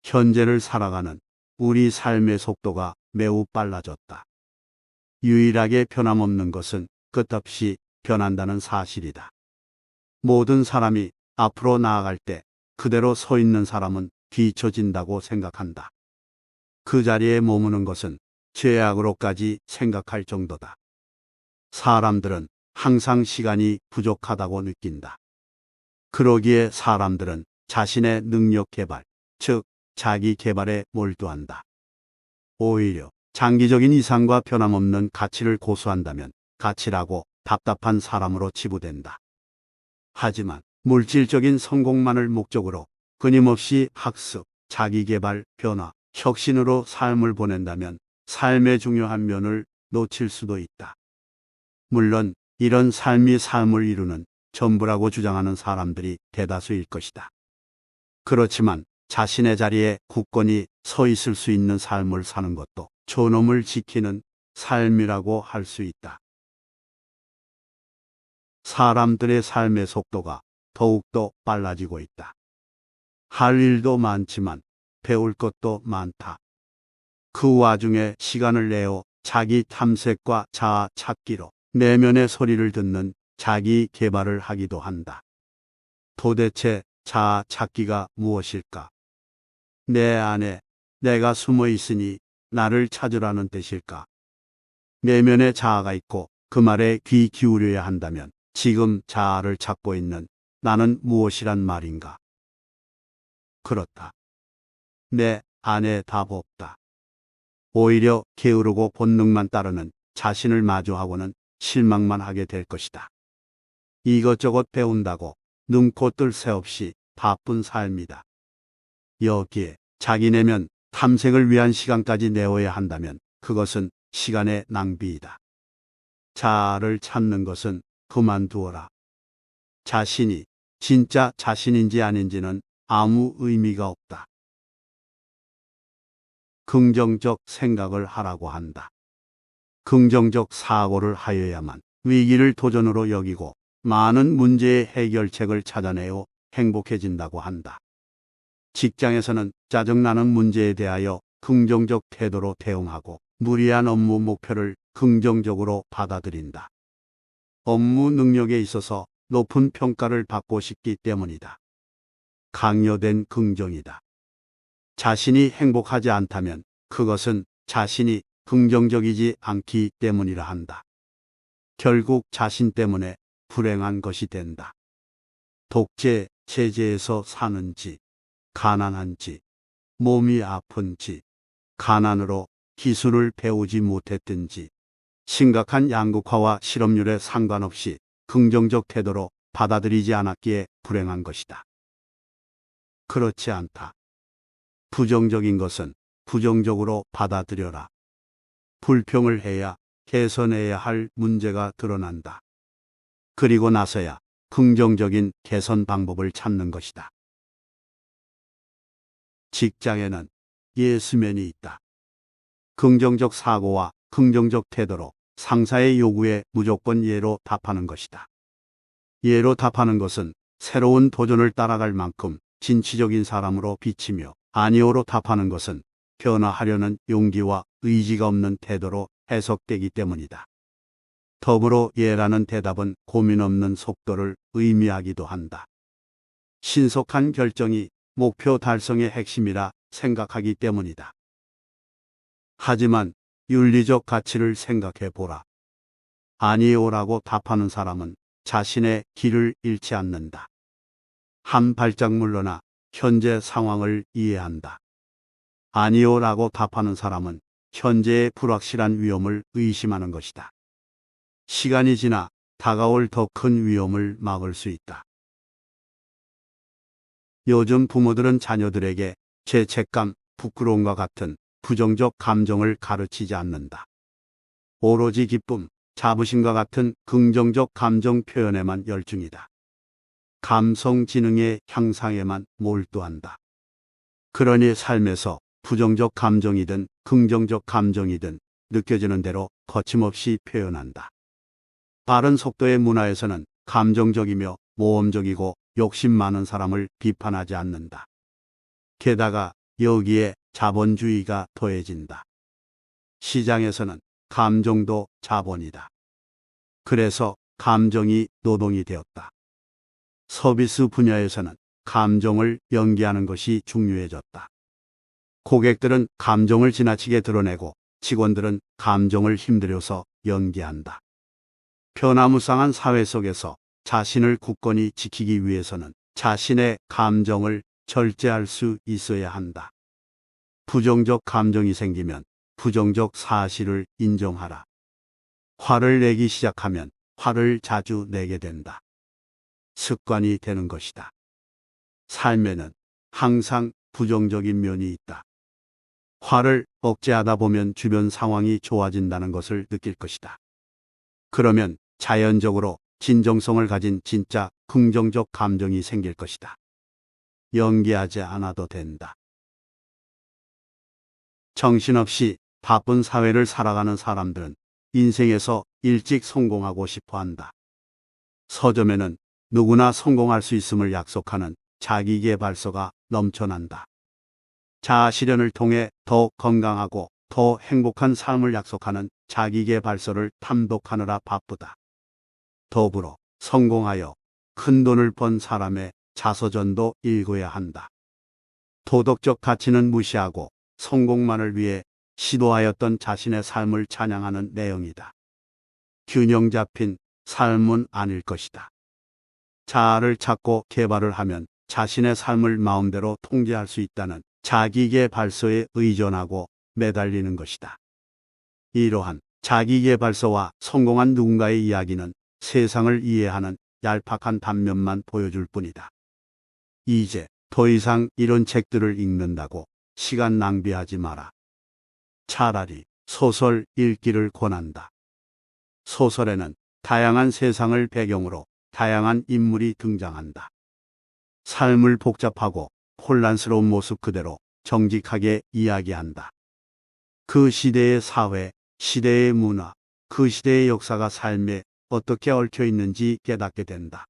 현재를 살아가는 우리 삶의 속도가 매우 빨라졌다. 유일하게 변함없는 것은 끝없이 변한다는 사실이다. 모든 사람이 앞으로 나아갈 때 그대로 서 있는 사람은 뒤처진다고 생각한다. 그 자리에 머무는 것은 죄악으로까지 생각할 정도다. 사람들은 항상 시간이 부족하다고 느낀다. 그러기에 사람들은 자신의 능력 개발, 즉 자기 개발에 몰두한다. 오히려 장기적인 이상과 변함없는 가치를 고수한다면 가치라고 답답한 사람으로 치부된다. 하지만 물질적인 성공만을 목적으로 끊임없이 학습, 자기개발, 변화, 혁신으로 삶을 보낸다면 삶의 중요한 면을 놓칠 수도 있다. 물론 이런 삶이 삶을 이루는 전부라고 주장하는 사람들이 대다수일 것이다. 그렇지만 자신의 자리에 굳건히 서 있을 수 있는 삶을 사는 것도 존엄을 지키는 삶이라고 할 수 있다. 사람들의 삶의 속도가 더욱더 빨라지고 있다. 할 일도 많지만 배울 것도 많다. 그 와중에 시간을 내어 자기 탐색과 자아 찾기로 내면의 소리를 듣는 자기 개발을 하기도 한다. 도대체 자아 찾기가 무엇일까? 내 안에 내가 숨어 있으니 나를 찾으라는 뜻일까? 내면에 자아가 있고 그 말에 귀 기울여야 한다면 지금 자아를 찾고 있는 나는 무엇이란 말인가? 그렇다. 내 안에 답 없다. 오히려 게으르고 본능만 따르는 자신을 마주하고는 실망만 하게 될 것이다. 이것저것 배운다고 눈코 뜰 새 없이 바쁜 삶이다. 여기에 자기 내면 탐색을 위한 시간까지 내어야 한다면 그것은 시간의 낭비이다. 자아를 찾는 것은 그만두어라. 자신이 진짜 자신인지 아닌지는 아무 의미가 없다. 긍정적 생각을 하라고 한다. 긍정적 사고를 하여야만 위기를 도전으로 여기고 많은 문제의 해결책을 찾아내어 행복해진다고 한다. 직장에서는 짜증나는 문제에 대하여 긍정적 태도로 대응하고 무리한 업무 목표를 긍정적으로 받아들인다. 업무 능력에 있어서 높은 평가를 받고 싶기 때문이다. 강요된 긍정이다. 자신이 행복하지 않다면 그것은 자신이 긍정적이지 않기 때문이라 한다. 결국 자신 때문에 불행한 것이 된다. 독재, 체제에서 사는지, 가난한지, 몸이 아픈지, 가난으로 기술을 배우지 못했든지, 심각한 양극화와 실업률에 상관없이 긍정적 태도로 받아들이지 않았기에 불행한 것이다. 그렇지 않다. 부정적인 것은 부정적으로 받아들여라. 불평을 해야 개선해야 할 문제가 드러난다. 그리고 나서야 긍정적인 개선 방법을 찾는 것이다. 직장에는 예스맨이 있다. 긍정적 사고와 긍정적 태도로 상사의 요구에 무조건 예로 답하는 것이다. 예로 답하는 것은 새로운 도전을 따라갈 만큼 진취적인 사람으로 비치며 아니오로 답하는 것은 변화하려는 용기와 의지가 없는 태도로 해석되기 때문이다. 더불어 예라는 대답은 고민 없는 속도를 의미하기도 한다. 신속한 결정이 목표 달성의 핵심이라 생각하기 때문이다. 하지만 윤리적 가치를 생각해 보라. 아니오라고 답하는 사람은 자신의 길을 잃지 않는다. 한 발짝 물러나 현재 상황을 이해한다. 아니오라고 답하는 사람은 현재의 불확실한 위험을 의심하는 것이다. 시간이 지나 다가올 더 큰 위험을 막을 수 있다. 요즘 부모들은 자녀들에게 죄책감, 부끄러움과 같은 부정적 감정을 가르치지 않는다. 오로지 기쁨, 자부심과 같은 긍정적 감정 표현에만 열중이다. 감성 지능의 향상에만 몰두한다. 그러니 삶에서 부정적 감정이든 긍정적 감정이든 느껴지는 대로 거침없이 표현한다. 빠른 속도의 문화에서는 감정적이며 모험적이고 욕심 많은 사람을 비판하지 않는다. 게다가 여기에 자본주의가 더해진다. 시장에서는 감정도 자본이다. 그래서 감정이 노동이 되었다. 서비스 분야에서는 감정을 연기하는 것이 중요해졌다. 고객들은 감정을 지나치게 드러내고 직원들은 감정을 힘들여서 연기한다. 변화무쌍한 사회 속에서 자신을 굳건히 지키기 위해서는 자신의 감정을 절제할 수 있어야 한다. 부정적 감정이 생기면 부정적 사실을 인정하라. 화를 내기 시작하면 화를 자주 내게 된다. 습관이 되는 것이다. 삶에는 항상 부정적인 면이 있다. 화를 억제하다 보면 주변 상황이 좋아진다는 것을 느낄 것이다. 그러면 자연적으로 진정성을 가진 진짜 긍정적 감정이 생길 것이다. 연기하지 않아도 된다. 정신없이 바쁜 사회를 살아가는 사람들은 인생에서 일찍 성공하고 싶어 한다. 서점에는 누구나 성공할 수 있음을 약속하는 자기계발서가 넘쳐난다. 자아 실현을 통해 더 건강하고 더 행복한 삶을 약속하는 자기계발서를 탐독하느라 바쁘다. 더불어 성공하여 큰 돈을 번 사람의 자서전도 읽어야 한다. 도덕적 가치는 무시하고 성공만을 위해 시도하였던 자신의 삶을 찬양하는 내용이다. 균형 잡힌 삶은 아닐 것이다. 자아를 찾고 개발을 하면 자신의 삶을 마음대로 통제할 수 있다는 자기계발서에 의존하고 매달리는 것이다. 이러한 자기계발서와 성공한 누군가의 이야기는 세상을 이해하는 얄팍한 단면만 보여줄 뿐이다. 이제 더 이상 이런 책들을 읽는다고 시간 낭비하지 마라. 차라리 소설 읽기를 권한다. 소설에는 다양한 세상을 배경으로 다양한 인물이 등장한다. 삶을 복잡하고 혼란스러운 모습 그대로 정직하게 이야기한다. 그 시대의 사회, 시대의 문화, 그 시대의 역사가 삶에 어떻게 얽혀 있는지 깨닫게 된다.